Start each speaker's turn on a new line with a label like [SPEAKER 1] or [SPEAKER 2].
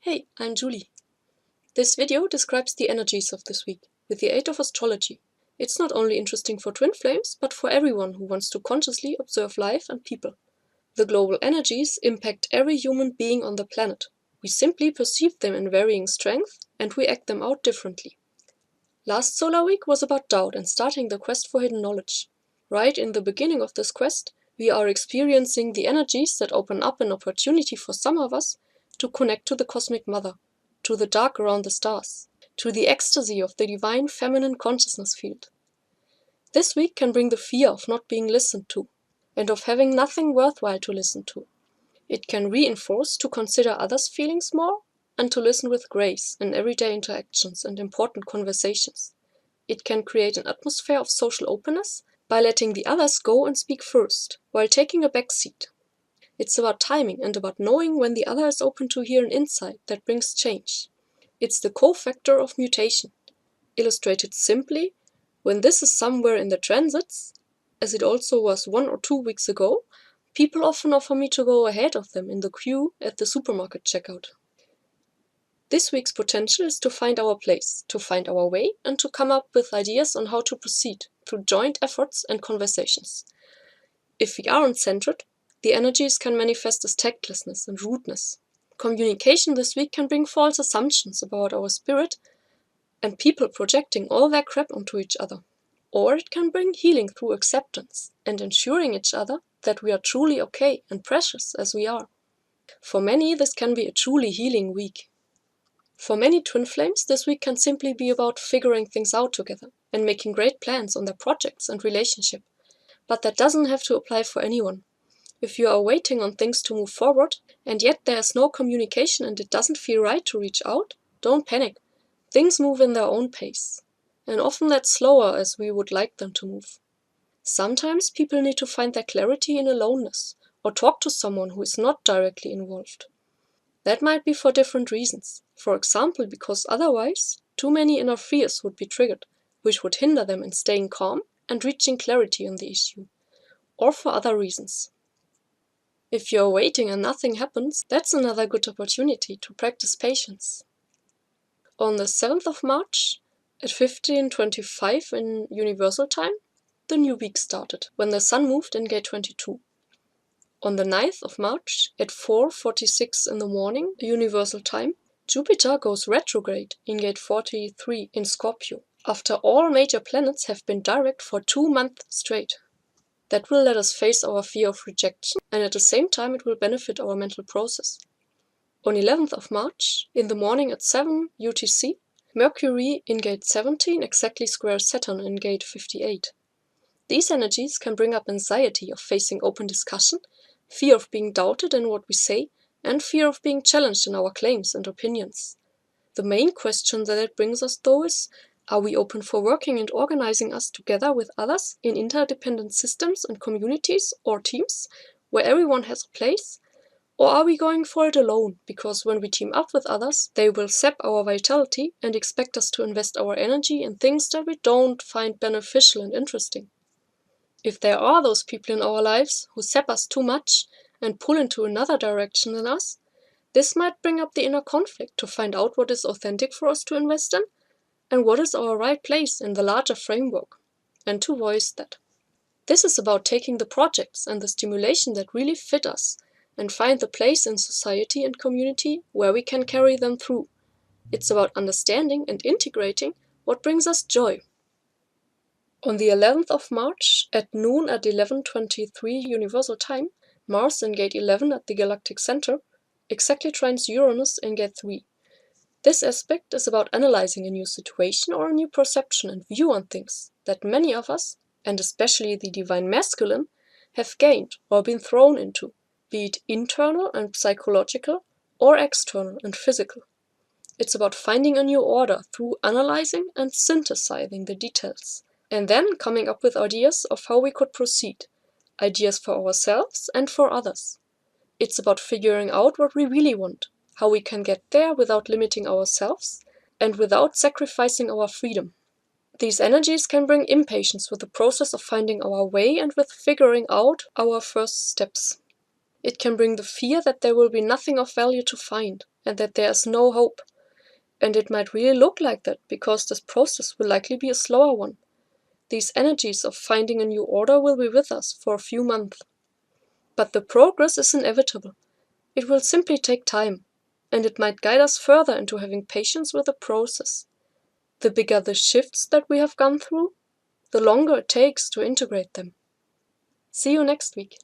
[SPEAKER 1] Hey, I'm Julie. This video describes the energies of this week, with the aid of astrology. It's not only interesting for twin flames, but for everyone who wants to consciously observe life and people. The global energies impact every human being on the planet. We simply perceive them in varying strength, and we act them out differently. Last solar week was about doubt and starting the quest for hidden knowledge. Right in the beginning of this quest, we are experiencing the energies that open up an opportunity for some of us to connect to the Cosmic Mother, to the dark around the stars, to the ecstasy of the divine feminine consciousness field. This week can bring the fear of not being listened to, and of having nothing worthwhile to listen to. It can reinforce to consider others' feelings more, and to listen with grace in everyday interactions and important conversations. It can create an atmosphere of social openness by letting the others go and speak first, while taking a back seat. It's about timing and about knowing when the other is open to hear an insight that brings change. It's the cofactor of mutation. Illustrated simply, when this is somewhere in the transits, as it also was 1 or 2 weeks ago, people often offer me to go ahead of them in the queue at the supermarket checkout. This week's potential is to find our place, to find our way, and to come up with ideas on how to proceed through joint efforts and conversations. If we aren't centered, the energies can manifest as tactlessness and rudeness. Communication this week can bring false assumptions about our spirit and people projecting all their crap onto each other. Or it can bring healing through acceptance and ensuring each other that we are truly okay and precious as we are. For many, this can be a truly healing week. For many twin flames, this week can simply be about figuring things out together and making great plans on their projects and relationship. But that doesn't have to apply for anyone. If you are waiting on things to move forward, and yet there is no communication and it doesn't feel right to reach out, don't panic. Things move in their own pace, and often that's slower as we would like them to move. Sometimes people need to find their clarity in aloneness, or talk to someone who is not directly involved. That might be for different reasons. For example, because otherwise, too many inner fears would be triggered, which would hinder them in staying calm and reaching clarity on the issue. Or for other reasons. If you're waiting and nothing happens, that's another good opportunity to practice patience. On the 7th of March, at 15:25 in Universal Time, the new week started, when the Sun moved in gate 22. On the 9th of March, at 4:46 in the morning, Universal Time, Jupiter goes retrograde in gate 43 in Scorpio, after all major planets have been direct for 2 months straight. That will let us face our fear of rejection, and at the same time it will benefit our mental process. On 11th of March, in the morning at 7 UTC, Mercury in gate 17 exactly squares Saturn in gate 58. These energies can bring up anxiety of facing open discussion, fear of being doubted in what we say, and fear of being challenged in our claims and opinions. The main question that it brings us, though, is, are we open for working and organizing us together with others in interdependent systems and communities or teams where everyone has a place? Or are we going for it alone, because when we team up with others, they will sap our vitality and expect us to invest our energy in things that we don't find beneficial and interesting? If there are those people in our lives who sap us too much and pull into another direction than us, this might bring up the inner conflict to find out what is authentic for us to invest in and what is our right place in the larger framework, and to voice that. This is about taking the projects and the stimulation that really fit us and find the place in society and community where we can carry them through. It's about understanding and integrating what brings us joy. On the 11th of March, at noon at 11:23 Universal Time, Mars in gate 11 at the galactic center exactly trines Uranus in gate 3. This aspect is about analyzing a new situation or a new perception and view on things that many of us, and especially the divine masculine, have gained or been thrown into, be it internal and psychological or external and physical. It's about finding a new order through analyzing and synthesizing the details, and then coming up with ideas of how we could proceed, ideas for ourselves and for others. It's about figuring out what we really want, how we can get there without limiting ourselves and without sacrificing our freedom. These energies can bring impatience with the process of finding our way and with figuring out our first steps. It can bring the fear that there will be nothing of value to find, and that there is no hope. And it might really look like that, because this process will likely be a slower one. These energies of finding a new order will be with us for a few months. But the progress is inevitable. It will simply take time, and it might guide us further into having patience with the process. The bigger the shifts that we have gone through, the longer it takes to integrate them. See you next week.